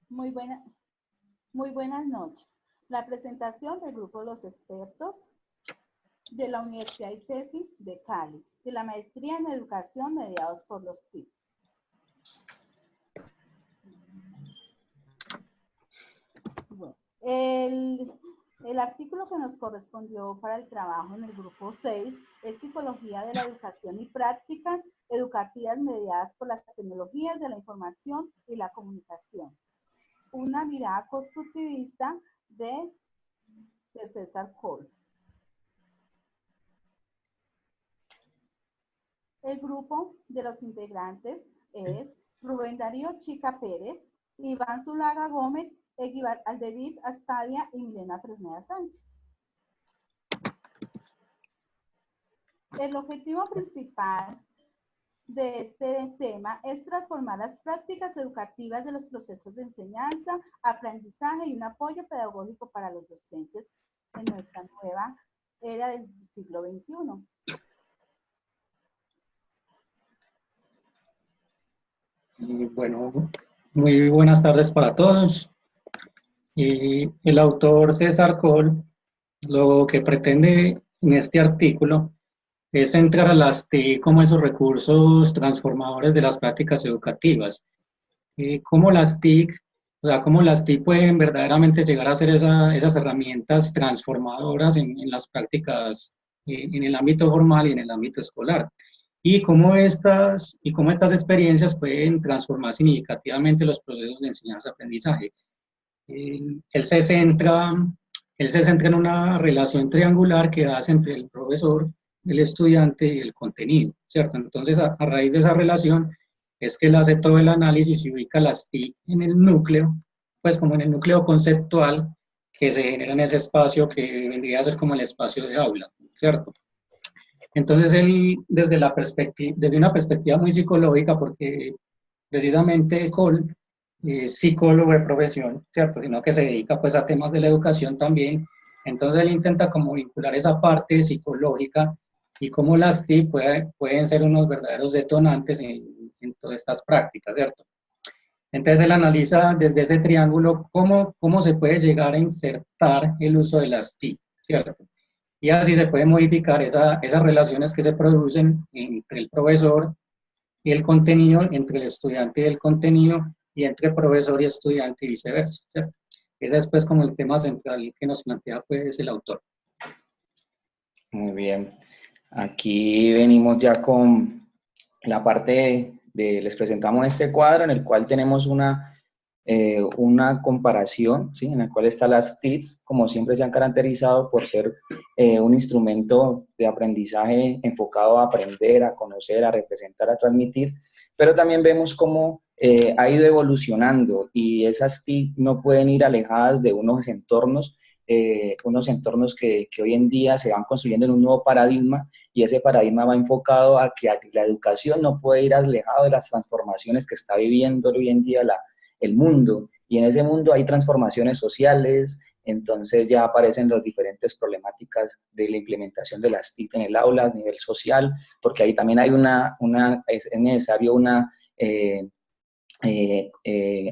Muy buena, muy buenas noches. La presentación del grupo de los expertos de la Universidad ICESI de Cali, de la Maestría en Educación mediados por los TIC. Bueno, el artículo que nos correspondió para el trabajo en el grupo 6 es Psicología de la Educación y Prácticas Educativas mediadas por las tecnologías de la información y la comunicación. Una mirada constructivista de César Cole. El grupo de los integrantes es Rubén Darío Chica Pérez, Iván Zulaga Gómez, Eguibar Aldevid Astadia y Milena Fresneda Sánchez. El objetivo principal de este tema es transformar las prácticas educativas de los procesos de enseñanza, aprendizaje y un apoyo pedagógico para los docentes en nuestra nueva era del siglo XXI. Bueno, muy buenas tardes para todos. Y el autor César Cole lo que pretende en este artículo es centrar a las TIC como esos recursos transformadores de las prácticas educativas. Cómo las TIC, cómo las TIC pueden verdaderamente llegar a ser esas herramientas transformadoras en las prácticas en el ámbito formal y en el ámbito escolar. Y cómo estas experiencias pueden transformar significativamente los procesos de enseñanza-aprendizaje. Él se centra en una relación triangular que hace entre el profesor, el estudiante y el contenido, ¿cierto? Entonces, a raíz de esa relación, es que él hace todo el análisis y ubica las TIC en el núcleo, pues como en el núcleo conceptual que se genera en ese espacio que vendría a ser como el espacio de aula, ¿cierto? Entonces, él, desde una perspectiva muy psicológica, porque precisamente Cole psicólogo de profesión, ¿cierto? Sino que se dedica pues a temas de la educación también. Entonces él intenta como vincular esa parte psicológica y cómo las TIC pueden ser unos verdaderos detonantes en todas estas prácticas, ¿cierto? Entonces él analiza desde ese triángulo cómo se puede llegar a insertar el uso de las TIC, ¿cierto? Y así se pueden modificar esas relaciones que se producen entre el profesor y el contenido, entre el estudiante y el contenido, y entre profesor y estudiante y viceversa, ¿cierto? Ese es pues como el tema central que nos plantea pues el autor. Muy bien. Aquí venimos ya con la parte les presentamos este cuadro en el cual tenemos una comparación, ¿sí? En la cual están las TICs, como siempre se han caracterizado por ser un instrumento de aprendizaje enfocado a aprender, a conocer, a representar, a transmitir, pero también vemos cómo ha ido evolucionando y esas TIC no pueden ir alejadas de unos entornos que hoy en día se van construyendo en un nuevo paradigma, y ese paradigma va enfocado a que la educación no puede ir alejado de las transformaciones que está viviendo hoy en día el mundo, y en ese mundo hay transformaciones sociales. Entonces ya aparecen las diferentes problemáticas de la implementación de las TIC en el aula a nivel social, porque ahí también hay es necesario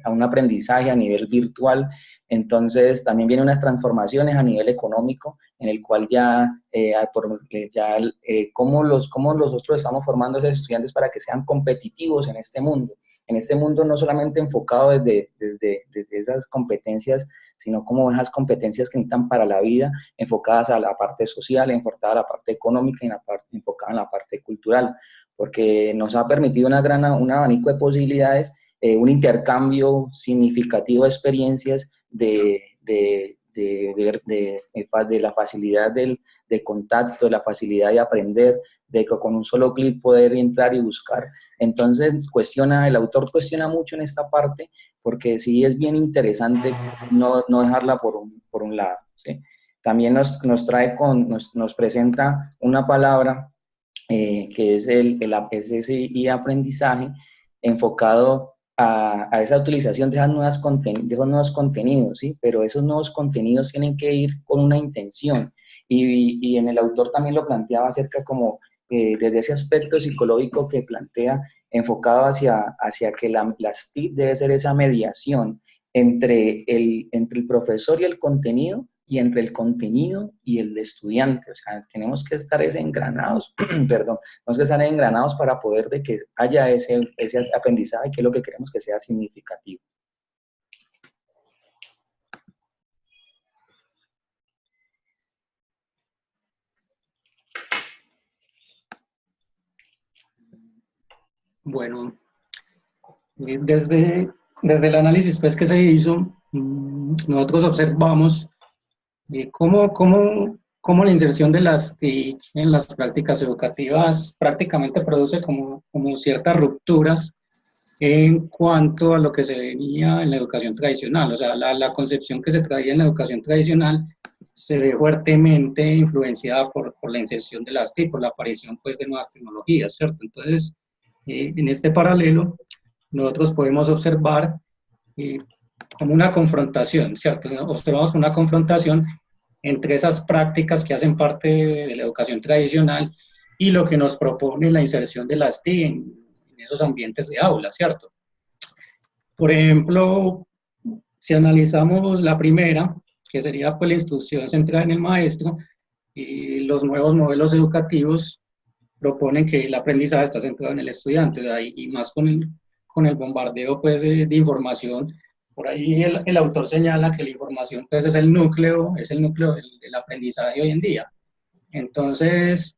a un aprendizaje a nivel virtual. Entonces también vienen unas transformaciones a nivel económico, en el cual cómo nosotros estamos formando a esos estudiantes para que sean competitivos en este mundo no solamente enfocado desde esas competencias, sino como esas competencias que necesitan para la vida, enfocadas a la parte social, enfocadas a la parte económica y enfocadas en la parte cultural, porque nos ha permitido un abanico de posibilidades, un intercambio significativo de experiencias, de la facilidad de contacto, de la facilidad de aprender, de que con un solo clic poder entrar y buscar. Entonces el autor cuestiona mucho en esta parte, porque sí es bien interesante no dejarla por un lado, ¿sí? También nos presenta una palabra que es ese aprendizaje enfocado a esa utilización de esos nuevos contenidos, ¿sí? Pero esos nuevos contenidos tienen que ir con una intención, y en el autor también lo planteaba acerca como desde ese aspecto psicológico que plantea, enfocado hacia que las TIC debe ser esa mediación entre el profesor y el contenido, y entre el contenido y el estudiante. O sea, tenemos que estar engranados, perdón, tenemos que estar engranados para poder de que haya ese aprendizaje, que es lo que queremos que sea significativo. Bueno, desde el análisis pues, que se hizo, nosotros observamos cómo la inserción de las TIC en las prácticas educativas prácticamente produce como ciertas rupturas en cuanto a lo que se venía en la educación tradicional. O sea, la concepción que se traía en la educación tradicional se ve fuertemente influenciada por la inserción de las TIC, por la aparición pues, de nuevas tecnologías, ¿cierto? Entonces, en este paralelo, nosotros podemos observar como una confrontación, ¿cierto? Observamos una confrontación entre esas prácticas que hacen parte de la educación tradicional y lo que nos propone la inserción de las TIC en esos ambientes de aula, ¿cierto? Por ejemplo, si analizamos la primera, que sería pues, la instrucción centrada en el maestro, y los nuevos modelos educativos proponen que el aprendizaje está centrado en el estudiante, y más con el bombardeo pues, de información. Por ahí el autor señala que la información pues, es el núcleo del aprendizaje hoy en día. Entonces,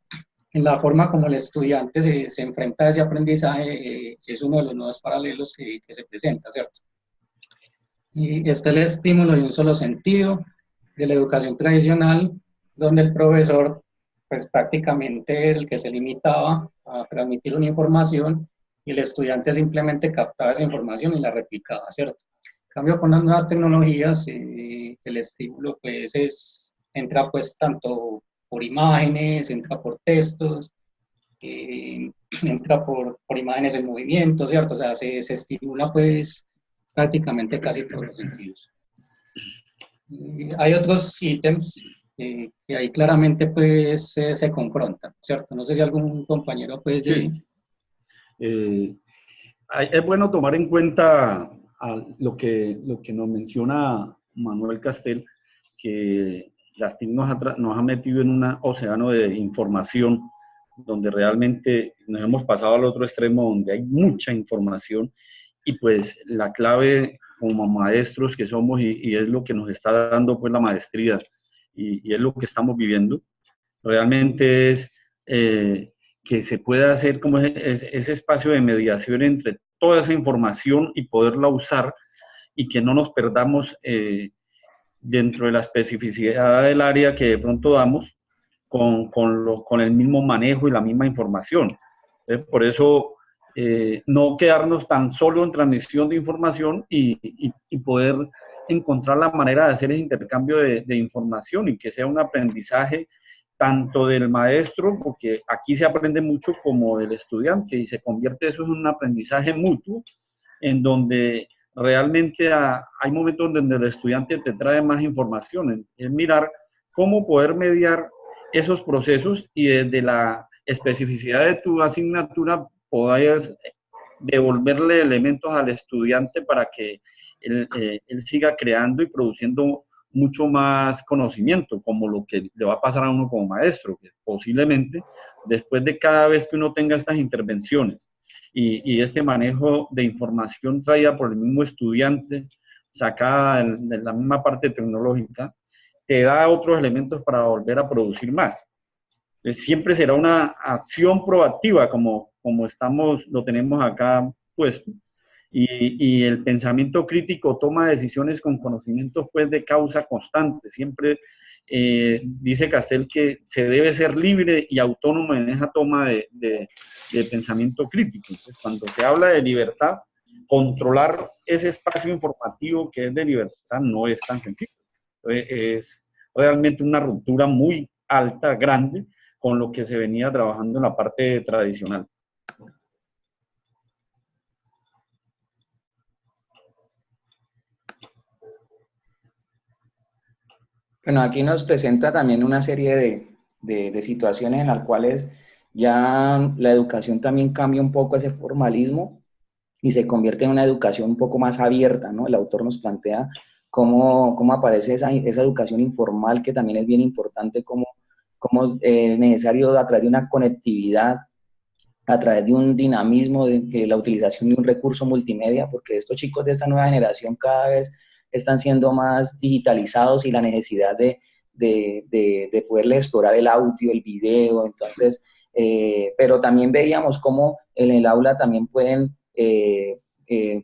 en la forma como el estudiante se enfrenta a ese aprendizaje, es uno de los nuevos paralelos que se presenta, ¿cierto? Y está el estímulo de un solo sentido de la educación tradicional, donde el profesor, pues prácticamente el que se limitaba a transmitir una información y el estudiante simplemente captaba esa información y la replicaba, ¿cierto? En cambio, con las nuevas tecnologías, el estímulo pues entra pues tanto por imágenes, entra por textos, entra por imágenes en movimiento, ¿cierto? O sea, se estimula pues prácticamente casi todos los sentidos. Hay otros ítems que ahí claramente pues se confrontan, ¿cierto? No sé si algún compañero puede... Sí. Es bueno tomar en cuenta lo que nos menciona Manuel Castel, que las TIC nos ha metido en un océano de información donde realmente nos hemos pasado al otro extremo, donde hay mucha información, y pues la clave como maestros que somos, y es lo que nos está dando pues la maestría, y es lo que estamos viviendo, realmente es que se pueda hacer como ese espacio de mediación entre toda esa información y poderla usar, y que no nos perdamos dentro de la especificidad del área que de pronto damos con el mismo manejo y la misma información. Por eso, no quedarnos tan solo en transmisión de información y poder encontrar la manera de hacer ese intercambio de información, y que sea un aprendizaje tanto del maestro, porque aquí se aprende mucho, como del estudiante, y se convierte eso en un aprendizaje mutuo, en donde realmente hay momentos donde el estudiante te trae más información, es mirar cómo poder mediar esos procesos, y desde la especificidad de tu asignatura poder devolverle elementos al estudiante para que él siga creando y produciendo mucho más conocimiento, como lo que le va a pasar a uno como maestro, que posiblemente después de cada vez que uno tenga estas intervenciones y este manejo de información traída por el mismo estudiante, sacada de la misma parte tecnológica, te da otros elementos para volver a producir más. Siempre será una acción proactiva, como lo tenemos acá puesto. Y el pensamiento crítico toma decisiones con conocimientos pues, de causa constante. Siempre dice Castel que se debe ser libre y autónomo en esa toma de pensamiento crítico. Entonces, cuando se habla de libertad, controlar ese espacio informativo que es de libertad no es tan sencillo. Entonces, es realmente una ruptura muy alta, grande, con lo que se venía trabajando en la parte tradicional. Bueno, aquí nos presenta también una serie de situaciones en las cuales ya la educación también cambia un poco ese formalismo y se convierte en una educación un poco más abierta, ¿no? El autor nos plantea cómo aparece esa educación informal, que también es bien importante, como es necesario a través de una conectividad, a través de un dinamismo, de la utilización de un recurso multimedia, porque estos chicos de esta nueva generación cada vez están siendo más digitalizados y la necesidad de poderles explorar el audio, el video, entonces, pero también veíamos cómo en el aula también pueden,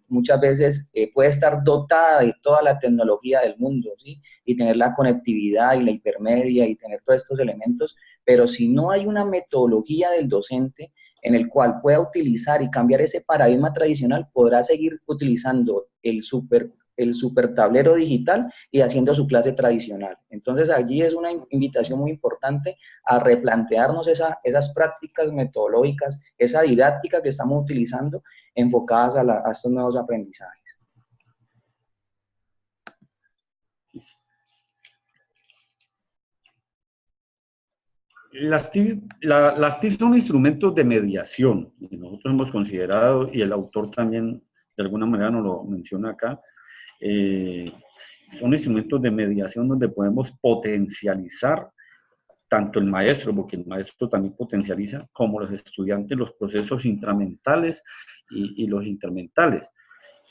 muchas veces puede estar dotada de toda la tecnología del mundo, ¿sí? Y tener la conectividad y la hipermedia y tener todos estos elementos, pero si no hay una metodología del docente en el cual pueda utilizar y cambiar ese paradigma tradicional, podrá seguir utilizando el super tablero digital y haciendo su clase tradicional. Entonces allí es una invitación muy importante a replantearnos esas prácticas metodológicas, esa didáctica que estamos utilizando enfocadas a estos nuevos aprendizajes. Las TIC son instrumentos de mediación, y nosotros hemos considerado, y el autor también de alguna manera nos lo menciona acá, son instrumentos de mediación donde podemos potencializar tanto el maestro, porque el maestro también potencializa, como los estudiantes, los procesos intramentales y los intermentales.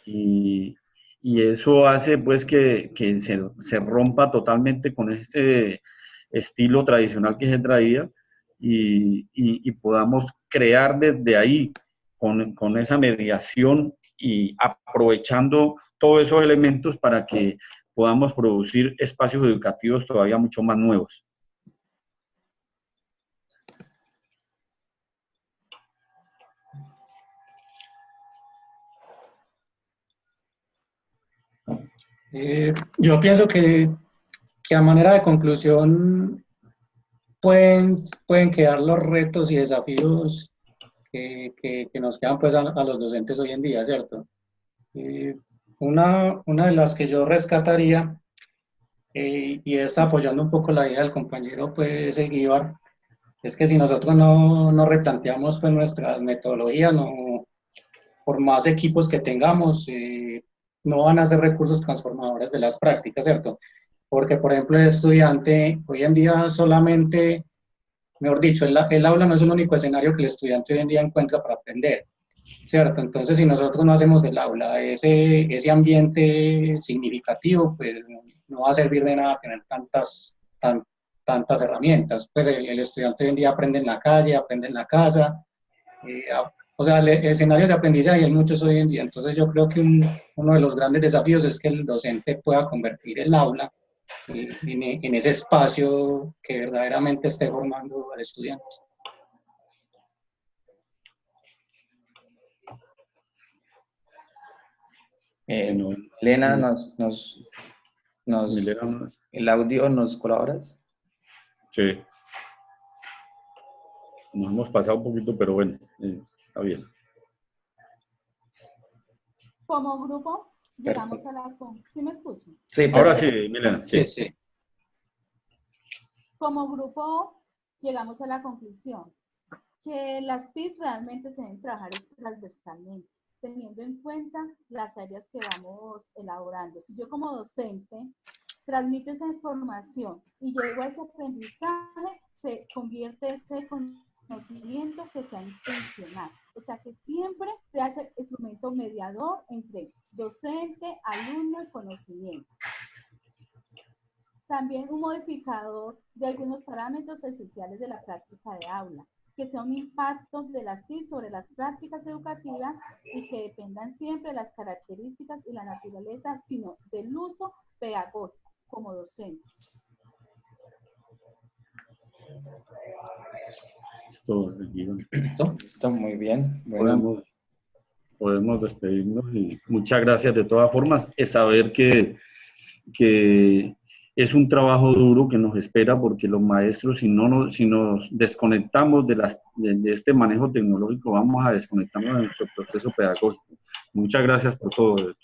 Y eso hace pues que se rompa totalmente con ese estilo tradicional que se traía y podamos crear desde ahí con esa mediación y aprovechando todos esos elementos para que podamos producir espacios educativos todavía mucho más nuevos. Yo pienso que a manera de conclusión pueden quedar los retos y desafíos que nos quedan pues a los docentes hoy en día, ¿cierto? Una de las que yo rescataría, y es apoyando un poco la idea del compañero pues Eguíbar, es que si nosotros no replanteamos pues nuestras metodologías, por más equipos que tengamos, no van a ser recursos transformadores de las prácticas, ¿cierto? Porque, por ejemplo, el estudiante hoy en día solamente, mejor dicho, el aula no es el único escenario que el estudiante hoy en día encuentra para aprender, ¿cierto? Entonces, si nosotros no hacemos del aula ese ambiente significativo, pues no va a servir de nada tener tantas herramientas. Pues el estudiante hoy en día aprende en la calle, aprende en la casa, o sea, escenarios de aprendizaje hay muchos hoy en día. Entonces, yo creo que uno de los grandes desafíos es que el docente pueda convertir el aula en ese espacio que verdaderamente esté formando al estudiante. Elena, ¿el audio nos colaboras? Sí. Nos hemos pasado un poquito, pero bueno, está bien. Como grupo, llegamos a la... ¿Sí me escuchan? Sí, ahora sí, Milena. Sí, sí. Como grupo, llegamos a la conclusión que las TIC realmente se deben trabajar transversalmente, teniendo en cuenta las áreas que vamos elaborando. Si yo como docente transmito esa información y llego a ese aprendizaje, se convierte ese conocimiento que sea intencional. O sea que siempre se hace instrumento mediador entre docente, alumno y conocimiento. También un modificador de algunos parámetros esenciales de la práctica de aula, que sea un impacto de las TIC sobre las prácticas educativas y que dependan siempre de las características y la naturaleza, sino del uso pedagógico como docentes. Listo, muy bien. Bueno. Podemos despedirnos y muchas gracias de todas formas. Es saber que es un trabajo duro que nos espera porque los maestros, si nos desconectamos de este manejo tecnológico, vamos a desconectarnos de nuestro proceso pedagógico. Muchas gracias por todo.